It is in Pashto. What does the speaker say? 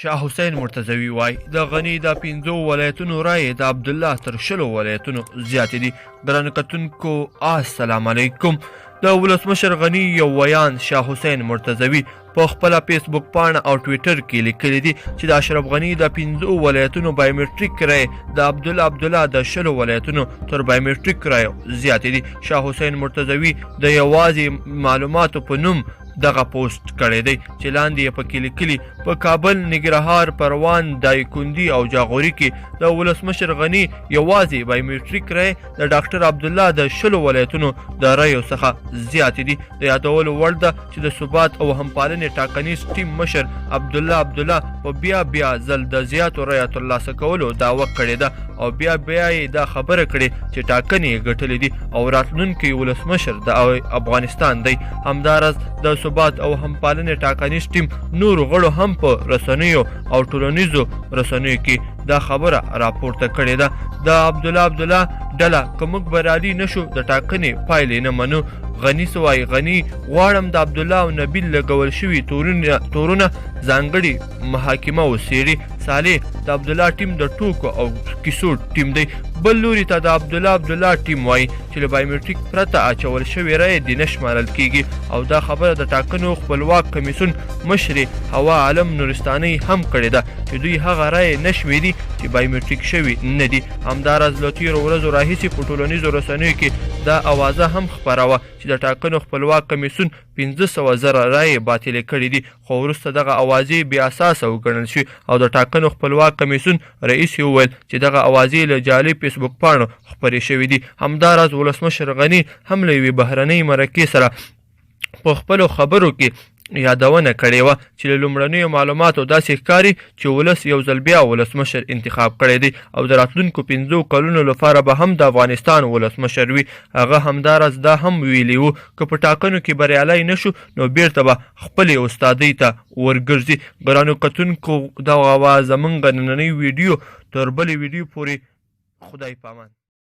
شاه حسین مرتضوي وایي د غني د 5 ولایتونو رایې د عبدالله تر 20 ولایتونو زیاتې دي. ګرانو کتونکو السلام علیکم. د ولسمشر غني یو ویان شاه حسین مرتضوي په خپله فیسبوک پاڼه او ټویټر کې لیکلی دي چې د اشرف غني د 5 ولایتونو بایومټریک رایې د عبدالله د 20 ولایتونو تر بایومټریک رایو زیاتې دي. شاه حسین مرتضوي د یوازې معلوماتو په نوم دغه پوسټ کړی دی چې لاندې یې پکې لیکلي په کابل، ننګرهار، پروان، دایکنډي او جاغوري کې د ولسمشر غني یوازې بایومټریک رایې د ډاکټر عبدالله د 20 ولایتونو د رایو څخه زیاتې دي. د یادولو وړ ده چې د ثبات او همپالنې ټاکنیز ټیم مشر عبدالله په بیا ځل د زیاتو رایو ترلاسه کولو دعوه کړې ده او بیا یې دا خبره کړې چې ټاکنې یې ګټلې دي او راتلونکی ولسمشر د افغانستان دی. همداراز د ثبات او همپالنې ټاکنیز ټیم نورو غړو هم په رسنیو او ټولنیزو رسنیو کې دا خبره راپورته کړې ده. د عبدالله ډله که موږ بریالي نشو د ټاکنې پایلې نه منو. غني سوای غني غواړم د عبدالله او نبیل لګول شوي تورونه ځانګړي محاکمه وڅېړي. صالح د عبدالله ټیم د ټوکو او کیسو ټیم دی. بل لوري ته د عبدالله ټیم وایي چې له بایومټریک پرته اچول شوې رایې دې نه شمارل کیږي او دا خبره د ټاکنو خپلواک کمیسیون مشرې هوا عالم نورستانۍ هم کړې ده چې دوی هغه رایې نه شمېري چې بایومټریک شوي نه دي. همداراز له تېرو ورځو راهیسې په ټولنیزو رسنیو کې دا اوازه هم خپروه چې د ټاکنو خپلواک کمیسیون 500,000 رایې باطلې کړې دي، خو وروسته دغه اوازې بې اساسه وګڼل شوې او د ټاکنو خپلواک کمیسیون رئیس وویل چې دغه اوازې له جعلي فیسبوک پاڼو خپرې شوې دي. همداراز ولسمشر غني هم له یوې بهرنۍ مرکې سره په خپلو خبرو کې یادونه کړې وه چې له لومړنیو معلوماتو داسې ښکاري چې ولس یو ځل بیا ولسمشر انتخاب کړی دی او د راتلونکو 5 کلونو لپاره به هم د افغانستان ولسمشر وي. هغه همداراز دا هم ویلي وو که په ټاکنو کې بریالی نشو نو بیرته به خپلې استادۍ ته ورګرځي. ګرانو کتونکو دغه وه زموږ نننۍ ویډیو. تر بلې ویډیو پورې خدای پامان.